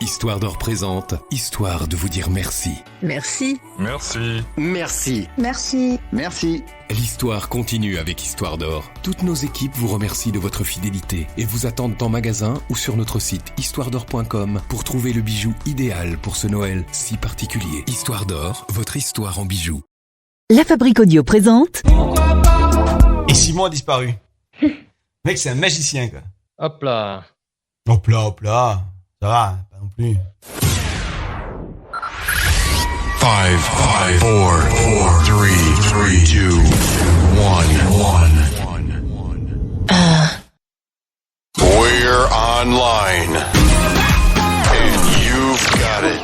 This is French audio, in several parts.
Histoire d'Or présente, histoire de vous dire merci. Merci. Merci. Merci. Merci. Merci. L'histoire continue avec Histoire d'Or. Toutes nos équipes vous remercient de votre fidélité et vous attendent en magasin ou sur notre site histoiredor.com pour trouver le bijou idéal pour ce Noël si particulier. Histoire d'Or, votre histoire en bijoux. La Fabrique Audio présente. Et Simon a disparu. Mec, c'est un magicien, quoi. Hop là. Hop là, hop là. Ça va, pas non plus. 5, 4, 3, 2, 1. We're online. And you've got it.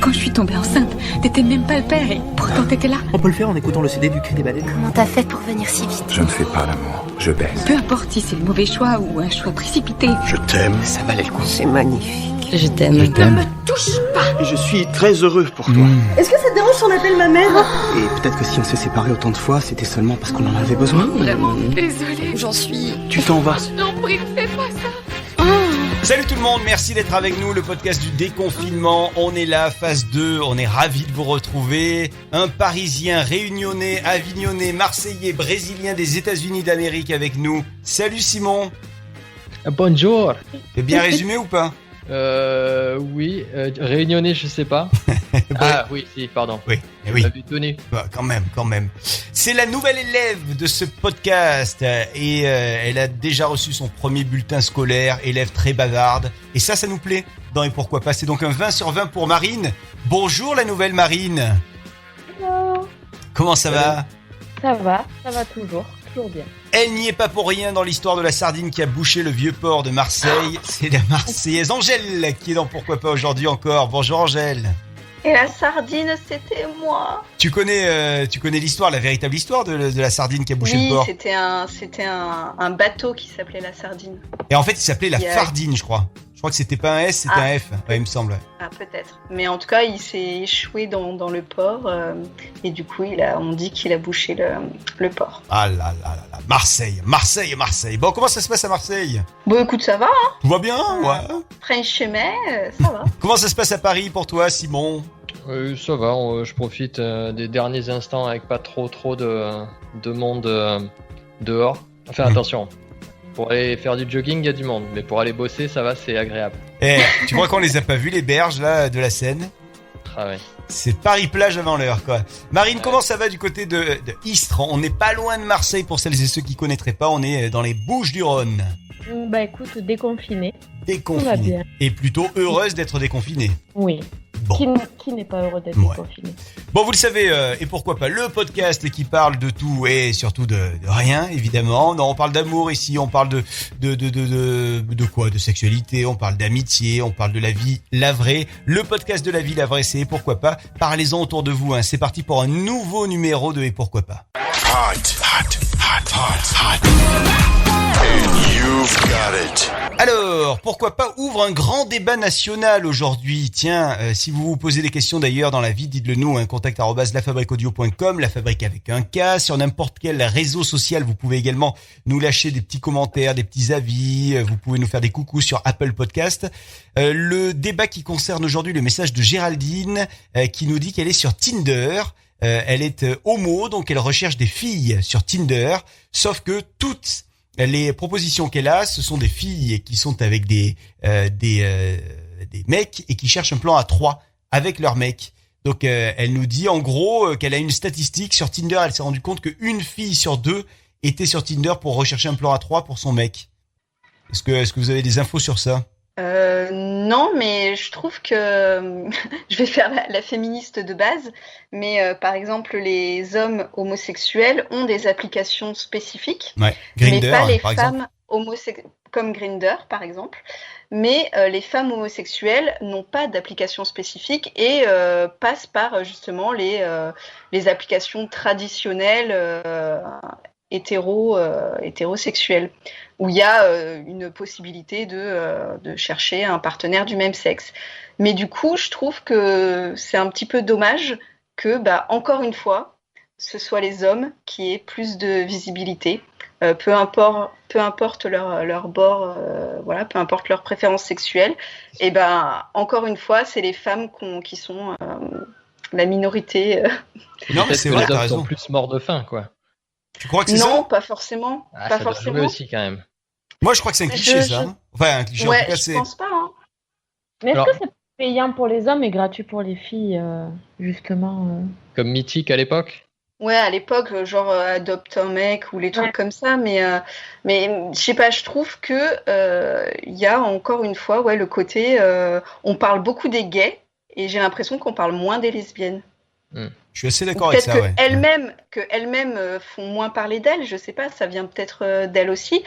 Quand je suis tombée enceinte, t'étais même pas le père et pourtant t'étais là. On peut le faire en écoutant le CD du Cri des Baleines. Comment t'as fait pour venir si vite? Je ne fais pas l'amour, je baise. Peu importe si c'est le mauvais choix ou un choix précipité. Je t'aime. Ça valait le coup. C'est magnifique. Je t'aime. Ne me touche pas. Et je suis très heureux pour toi. Est-ce que ça te dérange si on appelle ma mère? Et peut-être que si on s'est séparés autant de fois, c'était seulement parce qu'on en avait besoin. Vraiment désolée. J'en suis... Tu t'en vas. Non, prie, fais pas ça. Salut tout le monde, merci d'être avec nous, le podcast du déconfinement. On est là, phase 2, on est ravis de vous retrouver. Un Parisien, Réunionnais, Avignonnais, Marseillais, Brésilien des États-Unis d'Amérique avec nous. Salut Simon. Bonjour. T'es bien résumé ou pas? Oui, réunionnais, je sais pas. Ah oui, si, pardon. Oui, oui. T'avais tenu. Bah, quand même. C'est la nouvelle élève de ce podcast et elle a déjà reçu son premier bulletin scolaire, élève très bavarde. Et ça nous plaît dans Et Pourquoi Pas. C'est donc un 20 sur 20 pour Marine. Bonjour la nouvelle Marine. Hello. Comment ça va? Ça va toujours bien. Elle n'y est pas pour rien dans l'histoire de la sardine qui a bouché le vieux port de Marseille. C'est la Marseillaise Angèle qui est dans Pourquoi Pas aujourd'hui encore. Bonjour Angèle. Et la sardine, c'était moi. Tu connais l'histoire, la véritable histoire de la sardine qui a bouché le port? Oui, c'était un bateau qui s'appelait la sardine. Et en fait, il s'appelait la Fardine, je crois. Je crois que c'était pas un S, c'était un F. Ouais, il me semble. Ah, peut-être. Mais en tout cas, il s'est échoué dans le port. Et du coup, on dit qu'il a bouché le port. Ah là là là là. Marseille. Bon, comment ça se passe à Marseille? Bon, écoute, ça va, hein. Tout va bien, ouais. French chemin, ça va. Comment ça se passe à Paris pour toi, Simon? Ça va, je profite des derniers instants avec pas trop de monde dehors. Enfin, attention. Pour aller faire du jogging, il y a du monde. Mais pour aller bosser, ça va, c'est agréable. Eh, tu vois qu'on les a pas vus, les berges, là, de la Seine? Ah ouais. C'est Paris-Plage avant l'heure, quoi. Marine, comment ça va du côté de Istres? On n'est pas loin de Marseille, pour celles et ceux qui connaîtraient pas. On est dans les Bouches-du-Rhône. Bah écoute, déconfiné. Déconfiné. Et plutôt heureuse d'être déconfiné. Oui. Bon. Qui n'est pas heureux d'être déconfiné? Bon, vous le savez, Et Pourquoi Pas, le podcast qui parle de tout et surtout de rien, évidemment. Non, on parle d'amour ici, on parle de quoi? De sexualité, on parle d'amitié, on parle de la vie, la vraie. Le podcast de la vie, la vraie, c'est Et Pourquoi Pas. Parlez-en autour de vous, hein. C'est parti pour un nouveau numéro de Et Pourquoi Pas. Hot. And you've got it. Alors, Pourquoi Pas ouvre un grand débat national aujourd'hui. Tiens, si vous vous posez des questions d'ailleurs dans la vie, dites-le nous, contact@lafabriqueaudio.com, la fabrique avec un K. Sur n'importe quel réseau social, vous pouvez également nous lâcher des petits commentaires, des petits avis. Vous pouvez nous faire des coucous sur Apple Podcast. Le débat qui concerne aujourd'hui le message de Géraldine qui nous dit qu'elle est sur Tinder. Elle est homo, donc elle recherche des filles sur Tinder. Sauf que toutes les propositions qu'elle a, ce sont des filles qui sont avec des mecs et qui cherchent un plan à 3 avec leurs mecs. Donc elle nous dit en gros qu'elle a une statistique sur Tinder. Elle s'est rendue compte qu'une fille sur 2 était sur Tinder pour rechercher un plan à 3 pour son mec. Est-ce que vous avez des infos sur ça? Non, mais je trouve que je vais faire la féministe de base, mais par exemple les hommes homosexuels ont des applications spécifiques, Grindr, mais pas les par femmes homosexuelles comme Grindr par exemple. Mais les femmes homosexuelles n'ont pas d'application spécifique et passent par justement les applications traditionnelles hétérosexuelles, où il y a une possibilité de chercher un partenaire du même sexe. Mais du coup, je trouve que c'est un petit peu dommage que, encore une fois, ce soit les hommes qui aient plus de visibilité, peu importe leur bord, voilà, peu importe leur préférence sexuelle. Et ben, encore une fois, c'est les femmes qui sont la minorité. Non, mais c'est vrai, les t'as hommes raison. sont plus morts de faim, quoi. Tu crois que c'est Non, ça? pas forcément. Ah, pas ça doit forcément. jouer aussi, quand même. Moi, je crois que c'est un cliché, ça. Hein. Enfin, un cliché, en Ouais, tout cas, je c'est... pense pas. Hein. Mais est-ce Alors- que c'est payant pour les hommes et gratuit pour les filles, justement Comme Mythique à l'époque. Ouais, à l'époque, genre adopte un mec ou les trucs Ouais. comme ça, mais je sais pas, je trouve que il y a encore une fois, ouais, le côté, on parle beaucoup des gays et j'ai l'impression qu'on parle moins des lesbiennes. Je suis assez Ou d'accord avec peut-être ça, ouais. qu'elles-mêmes font moins parler d'elles, je sais pas, ça vient peut-être d'elles aussi,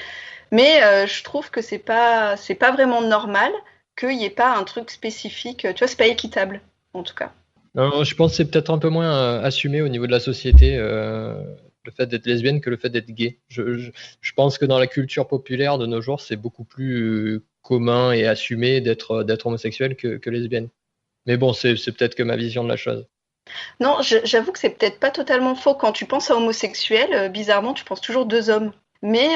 mais je trouve que c'est pas vraiment normal qu'il y ait pas un truc spécifique, tu vois, c'est pas équitable en tout cas. Non, je pense que c'est peut-être un peu moins assumé au niveau de la société, le fait d'être lesbienne que le fait d'être gay. Je pense que dans la culture populaire de nos jours, c'est beaucoup plus commun et assumé d'être homosexuel que lesbienne. Mais bon, c'est peut-être que ma vision de la chose. Non, j'avoue que c'est peut-être pas totalement faux. Quand tu penses à homosexuel, bizarrement, tu penses toujours 2 hommes. Mais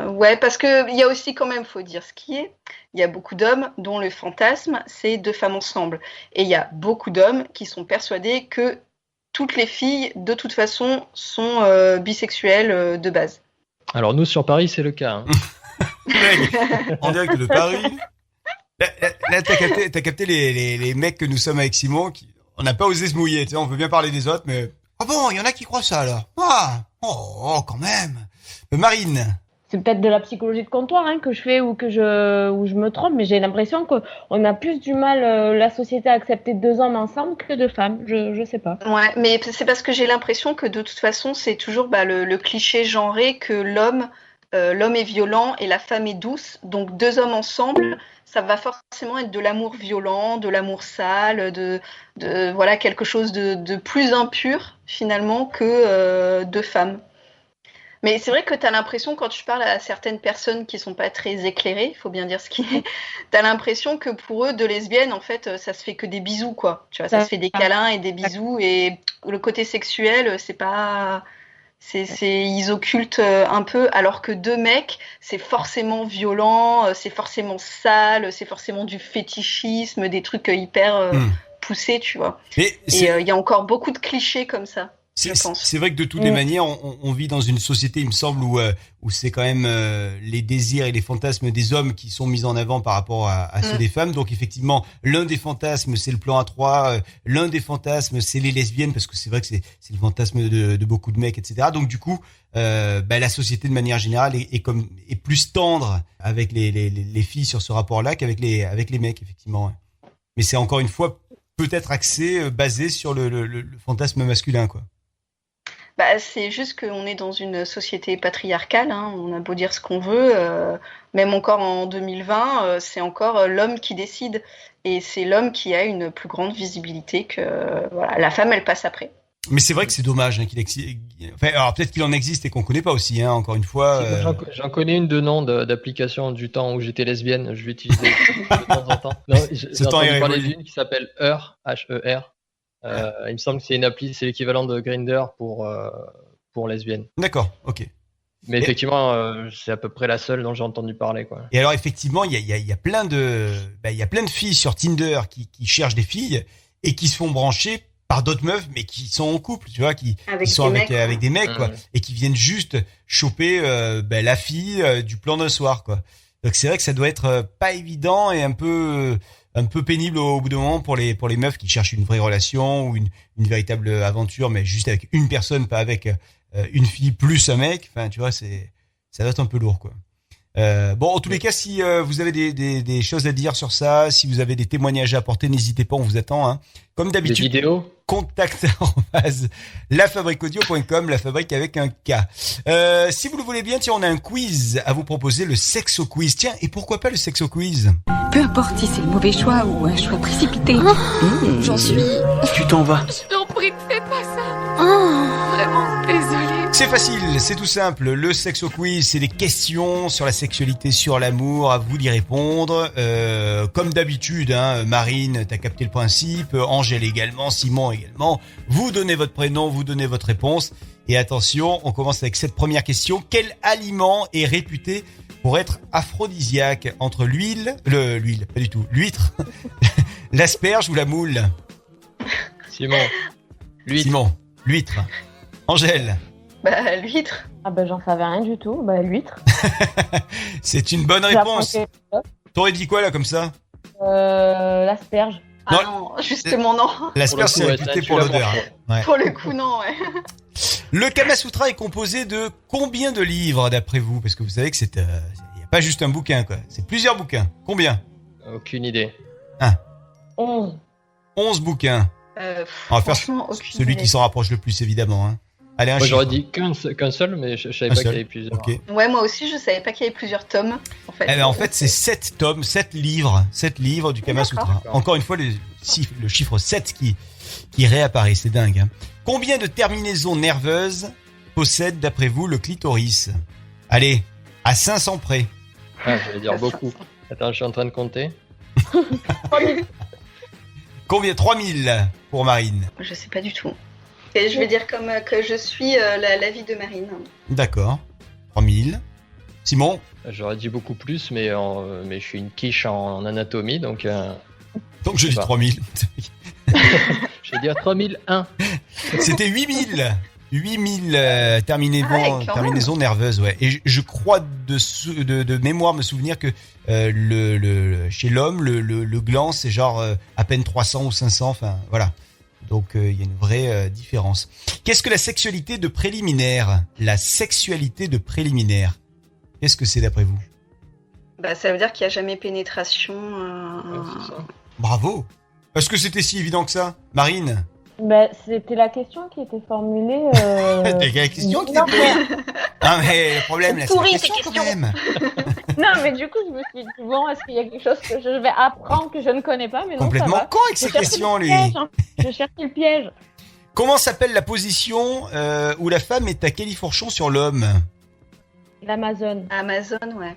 ouais, parce que il y a aussi quand même, faut dire ce qui est, il y a beaucoup d'hommes dont le fantasme, c'est 2 femmes ensemble. Et il y a beaucoup d'hommes qui sont persuadés que toutes les filles, de toute façon, sont bisexuelles de base. Alors nous, sur Paris, c'est le cas. Hein. En direct de Paris. Là, t'as capté les mecs que nous sommes avec Simon, on n'a pas osé se mouiller, tu sais, on veut bien parler des autres, mais... Ah bon, il y en a qui croient ça, alors. Ah, quand même. Marine. C'est peut-être de la psychologie de comptoir que je fais ou où je me trompe, mais j'ai l'impression qu'on a plus du mal, la société, à accepter 2 hommes ensemble que 2 femmes. Je sais pas. Ouais, mais c'est parce que j'ai l'impression que de toute façon, c'est toujours le cliché genré que l'homme est violent et la femme est douce. Donc 2 hommes ensemble, ça va forcément être de l'amour violent, de l'amour sale, de voilà, quelque chose de plus impur finalement que 2 femmes. Mais c'est vrai que tu as l'impression, quand tu parles à certaines personnes qui sont pas très éclairées, il faut bien dire ce qui est, tu as l'impression que pour eux, 2 lesbiennes, en fait, ça se fait que des bisous, quoi. Tu vois, ça se fait des câlins et des bisous, et le côté sexuel, c'est pas... ils occultent un peu, alors que 2 mecs, c'est forcément violent, c'est forcément sale, c'est forcément du fétichisme, des trucs hyper poussés, tu vois. Et il y a encore beaucoup de clichés comme ça. C'est vrai que de toutes les manières, on vit dans une société, il me semble, où c'est quand même les désirs et les fantasmes des hommes qui sont mis en avant par rapport à ceux des femmes. Donc effectivement, l'un des fantasmes, c'est le plan A3, l'un des fantasmes, c'est les lesbiennes, parce que c'est vrai que c'est le fantasme de beaucoup de mecs, etc. Donc du coup, la société de manière générale est plus tendre avec les filles sur ce rapport-là qu'avec les mecs, effectivement. Ouais. Mais c'est encore une fois peut-être axé, basé sur le fantasme masculin, quoi. C'est juste qu'on est dans une société patriarcale, on a beau dire ce qu'on veut, même encore en 2020, c'est encore l'homme qui décide, et c'est l'homme qui a une plus grande visibilité que voilà, la femme, elle passe après. Mais c'est vrai que c'est dommage qu'il existe. Enfin, alors peut-être qu'il en existe et qu'on connaît pas aussi, encore une fois. J'en connais une de nom d'application du temps où j'étais lesbienne, je l'utilisais de temps en temps. Non, j'ai entendu parler d'une qui s'appelle Her, H-E-R. Il me semble que c'est une appli, c'est l'équivalent de Grindr pour lesbiennes. D'accord, ok. Mais effectivement, c'est à peu près la seule dont j'ai entendu parler, quoi. Et alors effectivement, il y a plein de filles sur Tinder qui cherchent des filles et qui se font brancher par d'autres meufs, mais qui sont en couple, tu vois, qui sont avec des mecs, quoi, et qui viennent juste choper la fille du plan d'un soir, quoi. Donc c'est vrai que ça doit être pas évident et un peu pénible au bout d'un moment pour les meufs qui cherchent une vraie relation ou une véritable aventure, mais juste avec une personne, pas avec une fille plus un mec. Enfin, tu vois, ça doit être un peu lourd, quoi. En tous les cas, si vous avez des choses à dire sur ça, si vous avez des témoignages à apporter, n'hésitez pas, on vous attend. Hein. Comme d'habitude, des vidéos, contact lafabriqueaudio.com, la fabrique avec un K. Si vous le voulez bien, tiens, on a un quiz à vous proposer, le sexo quiz. Tiens, et pourquoi pas le sexo quiz? Peu importe si c'est le mauvais choix ou un choix précipité. J'en suis... Tu t'en vas. Je t'en prie, ne fais pas ça. Vraiment, désolée. C'est facile, c'est tout simple. Le Sexo Quiz, c'est des questions sur la sexualité, sur l'amour. À vous d'y répondre. Comme d'habitude, hein, Marine, t'as capté le principe. Angèle également, Simon également. Vous donnez votre prénom, vous donnez votre réponse. Et attention, on commence avec cette première question. Quel aliment est réputé pour être aphrodisiaque entre l'huile, pas du tout, l'huître, l'asperge ou la moule? Simon. L'huître. Angèle. Bah, l'huître. Ah ben j'en savais rien du tout. Bah l'huître. C'est une bonne réponse. T'aurais dit quoi là comme ça? L'asperge. Ah non, justement non. L'asperge c'est réputé pour l'odeur. Ouais. Pour le coup non, ouais. Le Kama Sutra est composé de combien de livres d'après vous? Parce que vous savez que il y a pas juste un bouquin quoi, c'est plusieurs bouquins. Combien? Aucune idée. 11. 11 bouquins. On va faire celui qui s'en rapproche le plus évidemment. Hein. Allez, moi j'aurais dit qu'un seul, mais je savais pas qu'il y avait plusieurs. Okay. Ouais, moi aussi je savais pas qu'il y avait plusieurs tomes. En fait c'est 7 tomes, 7 livres du Kama Sutra. Encore une fois le chiffre 7 qui réapparaît, c'est dingue. Hein. Combien de terminaisons nerveuses possède d'après vous le clitoris? Allez, à 500 près. Ah, j'allais dire beaucoup. Attends, je suis en train de compter. Combien? 3000 pour Marine. Je sais pas du tout. Et je vais dire comme que je suis l'avis de Marine. D'accord. 3000. Simon? J'aurais dit beaucoup plus, mais je suis une quiche en anatomie, donc... Donc je dis 3000. Je vais dire 3001. C'était 8000. 8000 terminaisons nerveuses, ouais. Et je crois de mémoire me souvenir que chez l'homme, le gland, c'est genre à peine 300 ou 500, enfin voilà. Donc il y a une vraie différence. Qu'est-ce que la sexualité de préliminaire? La sexualité de préliminaire. Qu'est-ce que c'est d'après vous? Bah ça veut dire qu'il n'y a jamais pénétration. C'est ça. Bravo. Est-ce que c'était si évident que ça, Marine? Ben, c'était la question qui était formulée. C'était la question qui était formulée. Non mais le problème là, c'est la question quand même. Non mais du coup je me suis dit bon, est-ce qu'il y a quelque chose que je vais apprendre que je ne connais pas, mais non, complètement ça va. con avec ces questions lui. Je cherche le piège. Comment s'appelle la position où la femme est à califourchon sur l'homme? L'Amazone. Amazon, ouais.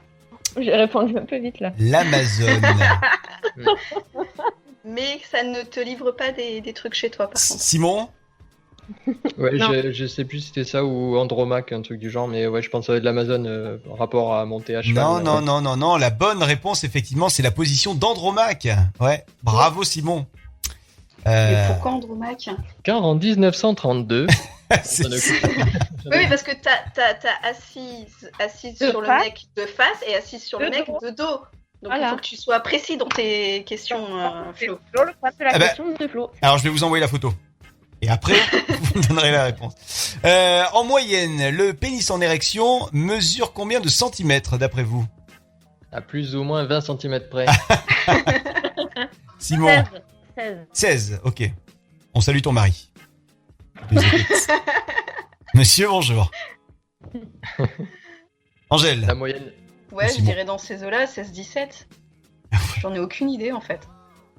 J'ai répondu un peu vite là. L'Amazone. Mais ça ne te livre pas des trucs chez toi, par contre. Simon? Ouais, je sais plus si c'était ça ou Andromaque, un truc du genre, mais ouais, je pense que ça va être l'Amazone en rapport à monter à cheval. Non. La bonne réponse, effectivement, c'est la position d'Andromaque. Ouais, bravo Simon. Mais pourquoi Andromaque? Car en 1932... Oui, parce que t'as assise sur le mec de face et assise sur le mec de dos. Donc il faut que tu sois précis dans tes questions, Flo. La question de Flo. Alors je vais vous envoyer la photo. Et après, vous me donnerez la réponse. En moyenne, le pénis en érection mesure combien de centimètres d'après vous? À plus ou moins 20 cm près. Simon? 16. 16, ok. On salue ton mari. Monsieur, bonjour. Angèle? La moyenne. Ouais, je dirais dans ces eaux-là, 16-17. J'en ai aucune idée en fait.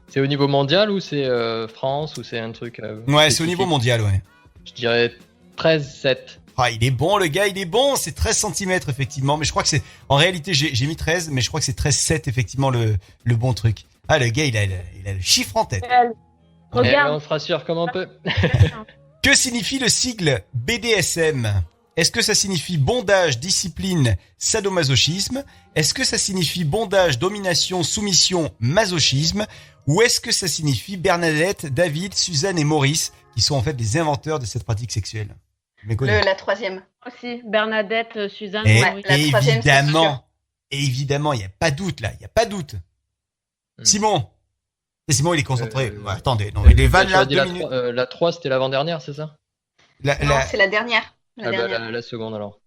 C'est au niveau mondial ou c'est France ou c'est un truc ouais, c'est au niveau mondial, ouais. Je dirais 13-7. Ah, il est bon le gars, il est bon, c'est 13 cm effectivement, mais je crois que c'est... En réalité, j'ai mis 13, mais je crois que c'est 13-7 effectivement le bon truc. Ah, le gars, il a le chiffre en tête. Regarde. On se rassure comme on peut. Que signifie le sigle BDSM? Est-ce que ça signifie bondage, discipline, sadomasochisme? Est-ce que ça signifie bondage, domination, soumission, masochisme? Ou est-ce que ça signifie Bernadette, David, Suzanne et Maurice, qui sont en fait les inventeurs de cette pratique sexuelle? La troisième. Aussi, Bernadette, Suzanne et Maurice. La troisième, évidemment, il n'y a pas de doute là, il n'y a pas de doute. Simon? Et Simon, il est concentré. Ouais, attendez, non, les vannes là, 2 minutes. La 3, c'était l'avant-dernière, c'est ça? Non, c'est la dernière. La seconde alors.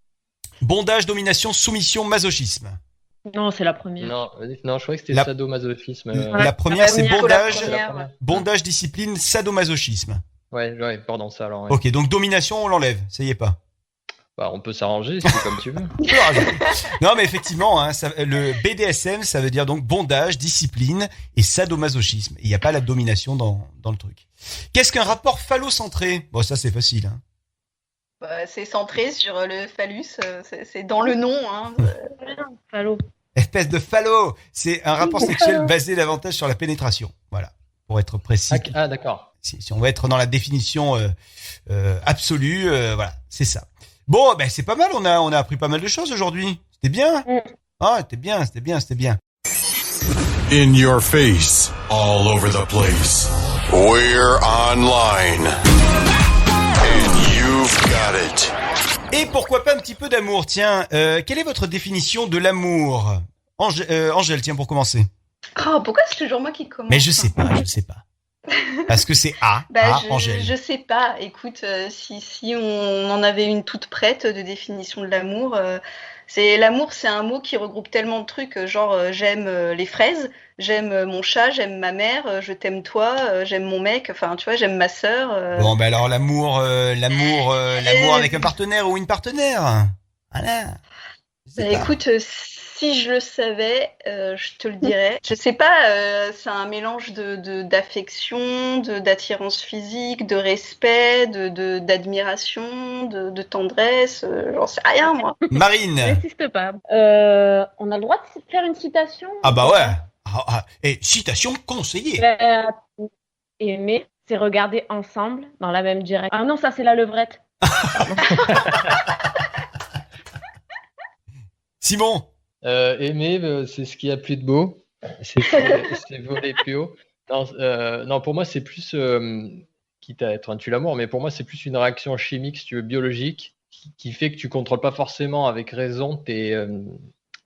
Bondage, domination, soumission, masochisme. Non, c'est la première. Non, je croyais que c'était sadomasochisme. La première, c'est première. bondage, discipline, sadomasochisme. Ouais, pardon, ça alors. Ouais. Ok, donc domination, on l'enlève, ça y est pas. Bah, on peut s'arranger, c'est comme tu veux. Non, mais effectivement, hein, le BDSM, ça veut dire donc bondage, discipline et sadomasochisme. Il n'y a pas la domination dans le truc. Qu'est-ce qu'un rapport phallocentré? Bon, ça c'est facile. Hein. C'est centré sur le phallus, c'est dans le nom. Hein. Phallo. Espèce de phallo. C'est un rapport sexuel basé davantage sur la pénétration. Voilà, pour être précis. Ah, d'accord. Si on va être dans la définition absolue, voilà, c'est ça. Bon, ben c'est pas mal. On a appris pas mal de choses aujourd'hui. C'était bien. Ah, c'était bien. In your face, all over the place. We're online. And you've got it. Et pourquoi pas un petit peu d'amour. Tiens, quelle est votre définition de l'amour, Angèle, tiens, pour commencer. Oh, pourquoi c'est toujours moi qui commence? Mais je sais pas. Parce que c'est Angèle. Je sais pas. Écoute, si on en avait une toute prête de définition de l'amour, l'amour, c'est un mot qui regroupe tellement de trucs, genre j'aime les fraises, j'aime mon chat, j'aime ma mère, je t'aime toi, j'aime mon mec, enfin tu vois, j'aime ma sœur. Bon, ben alors l'amour avec un partenaire ou une partenaire. Voilà. Écoute, si je le savais, je te le dirais. Je sais pas, c'est un mélange d'affection, d'attirance physique, de respect, d'admiration, de tendresse. J'en sais rien, moi. Marine. N'insiste pas. On a le droit de faire une citation? Ah bah ouais. Et citation conseillée. Aimer, c'est regarder ensemble dans la même direction. Ah non, ça c'est la levrette. Simon. Aimer, c'est ce qu'il y a plus de beau. C'est voler plus haut. Non, pour moi, c'est plus, quitte à être un tue-l'amour, mais pour moi, c'est plus une réaction chimique, si tu veux, biologique, qui fait que tu contrôles pas forcément avec raison tes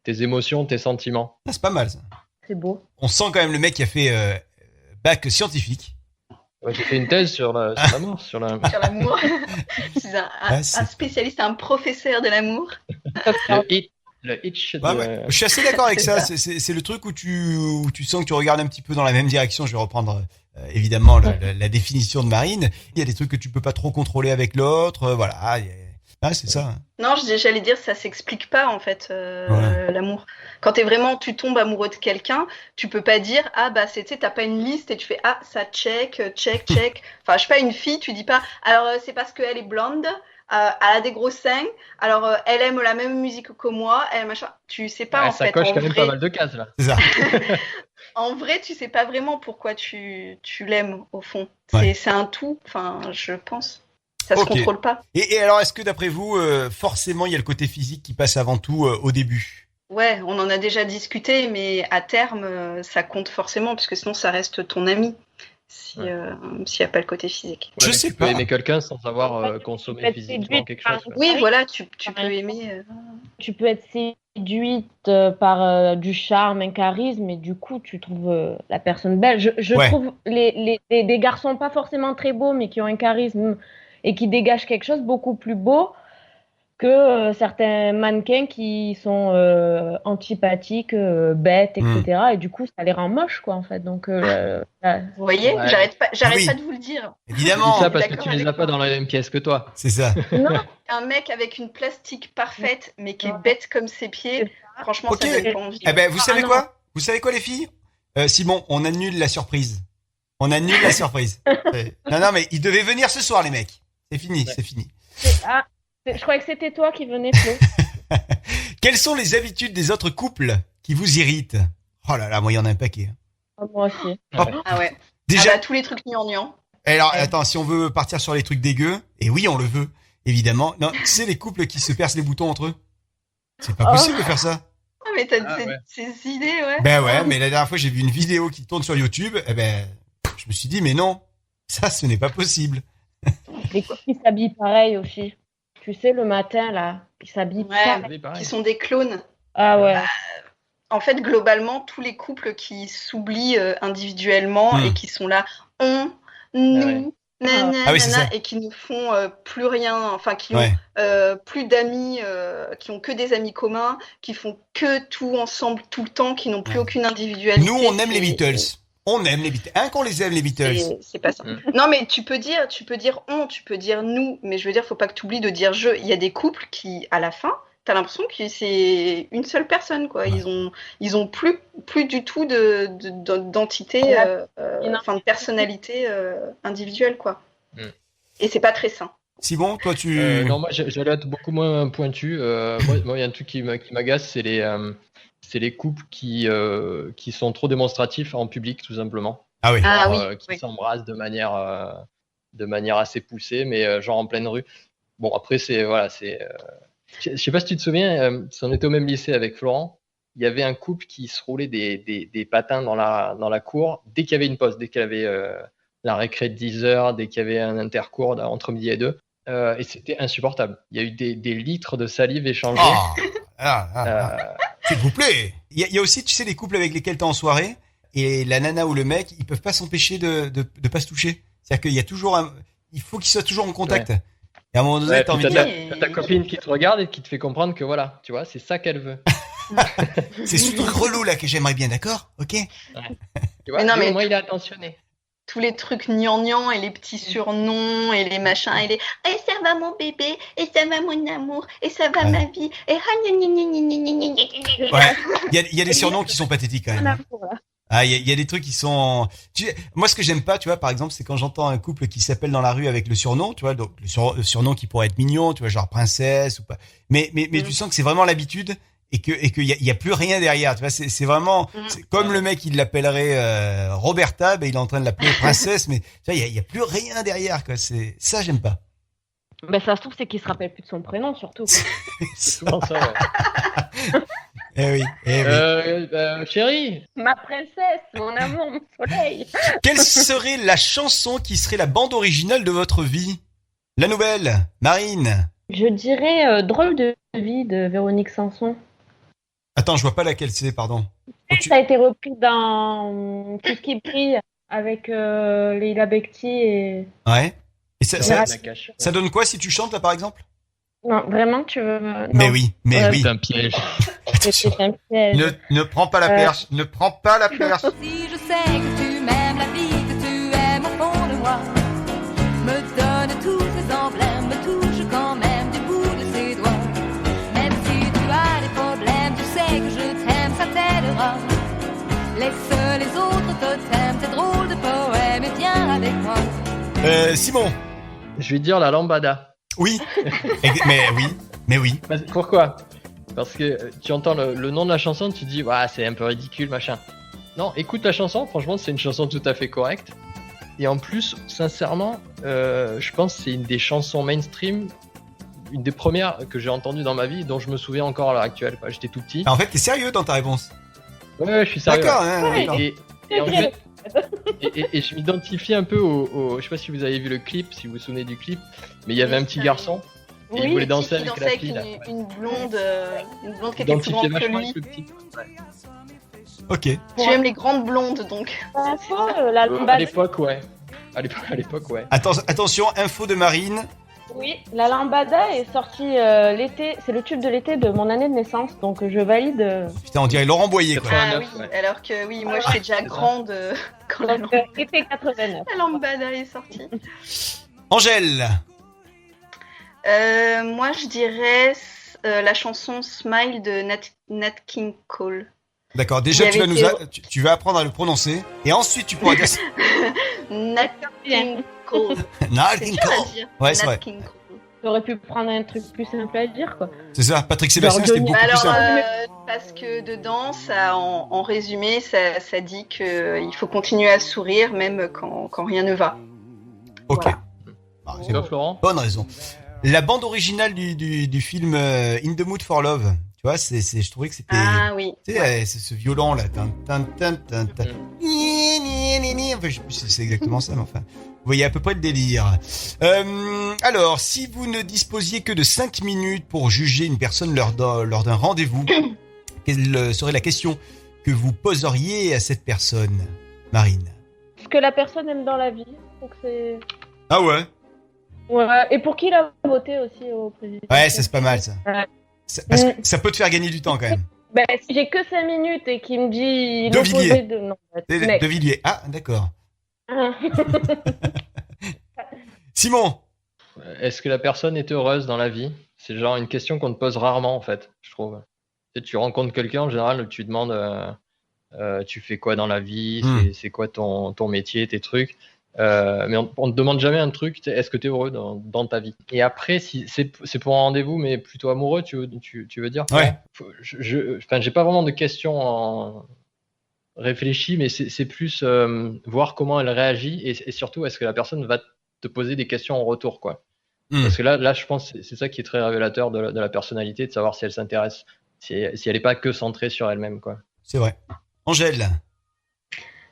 émotions, tes sentiments. Ah, c'est pas mal, ça. C'est beau. On sent quand même le mec qui a fait bac scientifique. Ouais, j'ai fait une thèse sur l'amour. Sur l'amour. C'est un spécialiste, un professeur de l'amour. Le hitch. Ouais. Je suis assez d'accord avec ça. C'est le truc où tu sens que tu regardes un petit peu dans la même direction. Je vais reprendre évidemment la définition de Marine. Il y a des trucs que tu peux pas trop contrôler avec l'autre. Voilà. C'est ça. Non, j'allais dire, ça s'explique pas en fait, l'amour. Quand tu tombes amoureux de quelqu'un, tu peux pas dire t'as pas une liste et tu fais ça check. Enfin, je sais pas, une fille, tu dis pas alors c'est parce qu'elle est blonde. Elle a des gros seins, alors elle aime la même musique que moi, elle machin. Tu sais pas en fait. Ça coche quand même pas mal de cases là. C'est ça. En vrai, tu sais pas vraiment pourquoi tu l'aimes au fond. C'est un tout. Enfin, je pense. Ça se contrôle pas. Et alors, est-ce que d'après vous, forcément, il y a le côté physique qui passe avant tout au début? Ouais, on en a déjà discuté, mais à terme, ça compte forcément, parce que sinon, ça reste ton ami. S'il n'y a pas le côté physique. Je sais pas. Tu peux aimer quelqu'un sans avoir consommé physiquement quelque chose. Oui, voilà, tu peux aimer. Tu peux être séduite par du charme, un charisme, et du coup, tu trouves la personne belle. Je trouve des garçons pas forcément très beaux, mais qui ont un charisme et qui dégagent quelque chose beaucoup plus beau que certains mannequins qui sont antipathiques, bêtes, etc. Et du coup, ça les rend moches, quoi, en fait. Donc, vous voyez, j'arrête pas de vous le dire. Évidemment. C'est ça parce que tu les as pas dans la même pièce que toi. C'est ça. Non, un mec avec une plastique parfaite, mais qui est bête comme ses pieds, franchement, ça donne pas envie. Eh ben, vous savez quoi? Vous savez quoi, les filles? Simon, on annule la surprise. Non, mais ils devaient venir ce soir, les mecs. C'est fini. Je croyais que c'était toi qui venais, Flo. Quelles sont les habitudes des autres couples qui vous irritent? Oh là là, moi, il y en a un paquet. Moi aussi. Ah ouais. Déjà, tous les trucs gnangnan. Alors, attends, si on veut partir sur les trucs dégueux, et oui, on le veut, évidemment. Non, tu sais, les couples qui se percent les boutons entre eux? C'est pas possible de faire ça. Ah, mais t'as ces idées, ouais. Ben ouais, mais la dernière fois, j'ai vu une vidéo qui tourne sur YouTube, je me suis dit, mais non, ça, ce n'est pas possible. Les couples qui s'habillent pareil aussi. Tu sais, le matin, là, qui s'habillent pareil. Qui sont des clones. Ah ouais. En fait, globalement, tous les couples qui s'oublient individuellement et qui sont là, nous, et qui ne font plus rien, enfin, qui ont plus d'amis, qui ont que des amis communs, qui font que tout ensemble tout le temps, qui n'ont plus aucune individualité. Nous, on aime les Beatles. On aime les Beatles. Qu'on les aime, les Beatles. C'est pas ça. Non, mais tu peux dire tu peux dire nous, mais je veux dire, faut pas que tu oublies de dire je. Il y a des couples qui, à la fin, t'as l'impression que c'est une seule personne, quoi. Ils ont plus du tout d'entité, de personnalité individuelle, quoi. Et c'est pas très sain. Simon, toi tu... Non, moi j'allais être beaucoup moins pointu. Moi, il y a un truc qui m'agace, c'est les couples qui sont trop démonstratifs en public, tout simplement. Ah oui. Qui s'embrassent de manière assez poussée, mais genre en pleine rue. Bon, après, je sais pas si tu te souviens, si on était au même lycée avec Florent, il y avait un couple qui se roulait des patins dans la cour dès qu'il y avait une pause, dès qu'il y avait la récré de 10 heures, dès qu'il y avait un intercours entre midi et 2. Et c'était insupportable. Il y a eu des litres de salive échangés. S'il vous plaît. Il y a aussi, tu sais, les couples avec lesquels t'es en soirée et la nana ou le mec, ils peuvent pas s'empêcher de pas se toucher. C'est-à-dire qu'il y a toujours il faut qu'ils soient toujours en contact. Ouais. Et à un moment donné, t'as envie de dire... T'as ta copine qui te regarde et qui te fait comprendre que voilà, tu vois, c'est ça qu'elle veut. C'est ce truc relou là que j'aimerais bien, d'accord? Ok. Ouais. Tu vois, mais moi, il est attentionné. Tous les trucs gnangnang et les petits surnoms et les machins et les « Et ça va mon bébé, et ça va mon amour, et ça va ma vie, et ouais. Il y a des surnoms qui sont pathétiques quand même. Il y a des trucs qui sont... Moi, ce que j'aime pas, tu vois, par exemple, c'est quand j'entends un couple qui s'appelle dans la rue avec le surnom, tu vois, donc le surnom qui pourrait être mignon, tu vois, genre princesse ou pas. Mais tu sens que c'est vraiment l'habitude et qu'il y a plus rien derrière, tu vois, c'est vraiment c'est comme le mec il l'appellerait Roberta, ben il est en train de l'appeler princesse, mais tu vois, il y a plus rien derrière, quoi. C'est ça, j'aime pas. Ben ça se trouve c'est qu'il se rappelle plus de son prénom surtout. C'est souvent ça. Ouais. Eh oui. Chérie. Ma princesse, mon amour, mon soleil. Quelle serait la chanson qui serait la bande originale de votre vie? La nouvelle, Marine. Je dirais Drôle de vie de Véronique Sanson. Attends, je vois pas laquelle c'est, pardon. Ça a été repris dans Tout ce qui brille avec Leila Bekti et... Ouais. Et ça donne quoi si tu chantes là par exemple? Non, vraiment tu veux... Non. Mais oui. C'est un piège. C'est un piège. Ne prends pas la perche, ne prends pas la perche. Si je sais que tu m'aimes, la vie que tu aimes au fond de moi me donne tous ces emblèmes, me touche quand même du bout de ses doigts. Même si tu as des problèmes, tu sais que je t'aime, ça t'aidera. Laisse les autres totems, tes drôles de poèmes et viens avec moi. Simon. Je vais dire la lambada. Oui. mais oui. Pourquoi? Parce que tu entends le nom de la chanson, tu dis c'est un peu ridicule, machin. Non, écoute la chanson, franchement, c'est une chanson tout à fait correcte. Et en plus, sincèrement, je pense que c'est une des chansons mainstream, une des premières que j'ai entendues dans ma vie, dont je me souviens encore à l'heure actuelle. J'étais tout petit. En fait, t'es sérieux dans ta réponse? Ouais, je suis sérieux. D'accord. Et en fait, et je m'identifie un peu au... Je sais pas si vous avez vu le clip, si vous vous souvenez du clip, mais il y avait un petit garçon. Et il voulait danser avec la fille. Une blonde qui était plus grande que lui. Ok. Tu aimes les grandes blondes donc. À l'époque, ouais. À l'époque, ouais. Attention, info de Marine. Oui, la lambada est sortie l'été. C'est le tube de l'été de mon année de naissance, donc je valide. Putain, on dirait Laurent Boyer, quoi. Ah oui, alors que oui, moi j'étais déjà grande quand été 89. La lambada est sortie. Angèle. Moi, je dirais la chanson Smile de Nat King Cole. D'accord, déjà tu vas apprendre à le prononcer et ensuite tu pourras dire Nat King Cole. Nat King Cole. Ouais, c'est vrai. T'aurais pu prendre un truc plus simple à dire, quoi. C'est ça, Patrick Sébastien, c'était beaucoup plus simple. Parce que dedans, ça, en résumé, ça dit qu'il faut continuer à sourire même quand rien ne va. Ok. Voilà. C'est quoi, Florent? Bonne raison. La bande originale du film In the Mood for Love, tu vois, je trouvais que c'était... Ah oui. Tu sais, c'est ce violon là. Enfin, je sais plus si c'est exactement ça, mais enfin... Vous voyez à peu près le délire. Alors, si vous ne disposiez que de 5 minutes pour juger une personne lors d'un rendez-vous, quelle serait la question que vous poseriez à cette personne, Marine? Ce que la personne aime dans la vie. Donc c'est... Ah ouais? Ouais, et pour qui il a voté aussi au président? Ouais, ça c'est pas mal ça. Ouais. Parce que ça peut te faire gagner du temps quand même. Ben, si j'ai que 5 minutes et qu'il me dit... De Villiers. De Villiers. Ah, d'accord. Simon. Est-ce que la personne est heureuse dans la vie? C'est genre une question qu'on te pose rarement en fait, je trouve. Tu rencontres quelqu'un, en général, tu demandes tu fais quoi dans la vie, c'est quoi ton métier, tes trucs. Mais on te demande jamais un truc, est-ce que tu es heureux dans ta vie? Et après, si c'est pour un rendez-vous, mais plutôt amoureux, tu veux dire? Ouais. J'ai pas vraiment de questions réfléchies, mais c'est plus voir comment elle réagit et surtout, est-ce que la personne va te poser des questions en retour, quoi. Parce que là, je pense que c'est ça qui est très révélateur de la personnalité, de savoir si elle s'intéresse, si elle n'est pas que centrée sur elle-même, quoi. C'est vrai. Angèle?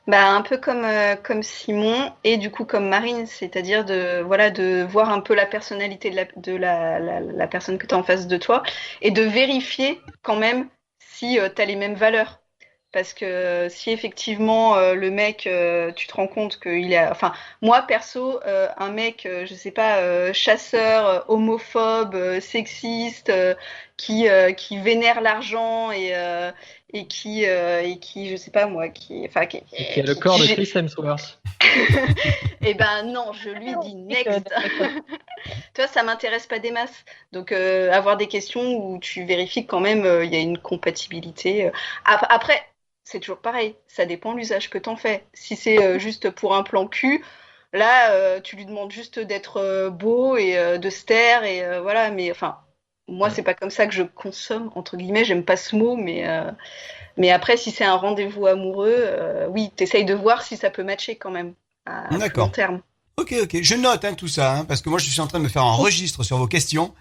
Un peu comme Simon et du coup comme Marine, c'est-à-dire de voir un peu la personnalité de la personne que tu as en face de toi et de vérifier quand même si tu as les mêmes valeurs. Parce que si effectivement le mec, tu te rends compte qu'il est... Enfin, moi perso, un mec, je sais pas, chasseur, homophobe, sexiste, qui vénère l'argent et qui, je sais pas moi, qui a le corps de Chris Hemsworth. Eh ben non, je lui dis next. Tu vois, ça m'intéresse pas des masses. Donc avoir des questions où tu vérifies quand même il y a une compatibilité. Après, c'est toujours pareil, ça dépend de l'usage que t'en fais. Si c'est juste pour un plan cul, là, tu lui demandes juste d'être beau et de se taire et voilà. Mais enfin, moi, c'est pas comme ça que je consomme, entre guillemets. J'aime pas ce mot, mais après, si c'est un rendez-vous amoureux, oui, t'essayes de voir si ça peut matcher quand même à long terme. Ok, je note tout ça, parce que moi, je suis en train de me faire un registre sur vos questions.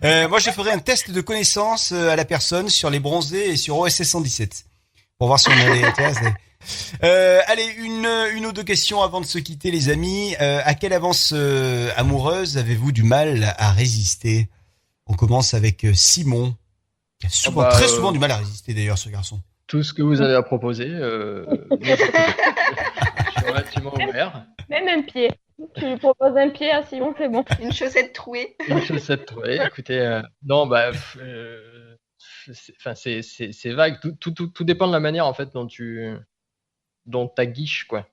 Moi, je ferai un test de connaissance à la personne sur les bronzés et sur OSS 117. Pour voir si on a des... allez, une ou deux questions avant de se quitter, les amis. À quelle avance amoureuse avez-vous du mal à résister? On commence avec Simon, qui a très souvent du mal à résister d'ailleurs, ce garçon. Tout ce que vous avez à proposer, je suis relativement ouvert. Même un pied. Tu lui proposes un pied à Simon, c'est bon. Une chaussette trouée. Écoutez, non, c'est vague. Tout dépend de la manière en fait dont t'aguiches, quoi.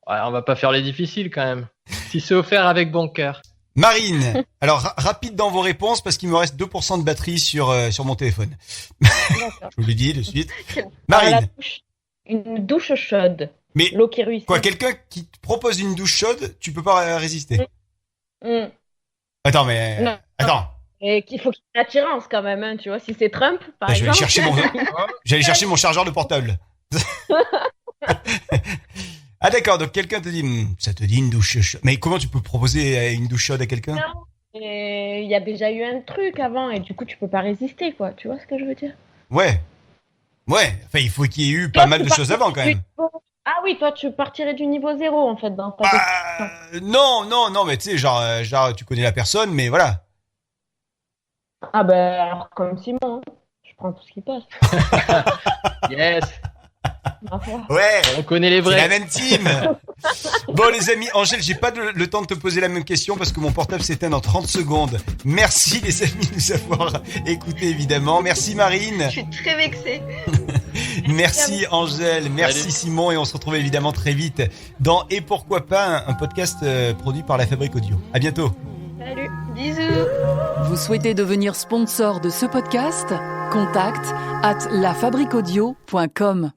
Ouais, on va pas faire les difficiles quand même. Si c'est offert avec bon cœur. Marine, alors rapide dans vos réponses parce qu'il me reste 2% de batterie sur mon téléphone. Je vous le dis de suite. Marine. Une douche chaude. Mais l'eau qui ruisselle. Quoi, quelqu'un qui te propose une douche chaude, tu peux pas résister. Attends, mais non. Attends. Et qu'il faut qu'il y ait l'attirance quand même, hein, tu vois. Si c'est Trump, par exemple. J'allais chercher mon chargeur de portable. Ah d'accord, donc quelqu'un te dit, ça te dit une douche chaude. Mais comment tu peux proposer une douche chaude à quelqu'un? Non, il y a déjà eu un truc avant et du coup tu peux pas résister, quoi. Tu vois ce que je veux dire? Ouais. Enfin, il faut qu'il y ait eu pas mal de choses avant quand même. Ah oui, toi tu partirais du niveau 0 en fait dans ta Non, mais tu sais, genre tu connais la personne, mais voilà. Ah alors comme Simon, hein. Je prends tout ce qui passe. Yes. Ouais, on connaît les vrais. C'est la même team. Bon les amis, Angèle, j'ai pas le temps de te poser la même question parce que mon portable s'éteint dans 30 secondes. Merci les amis de nous avoir écoutés évidemment. Merci Marine. Je suis très vexée. Merci Angèle, merci Simon et on se retrouve évidemment très vite dans Et pourquoi pas, un podcast produit par La Fabrique Audio. À bientôt. Salut, bisous. Vous souhaitez devenir sponsor de ce podcast? Contact @lafabriqueaudio.com.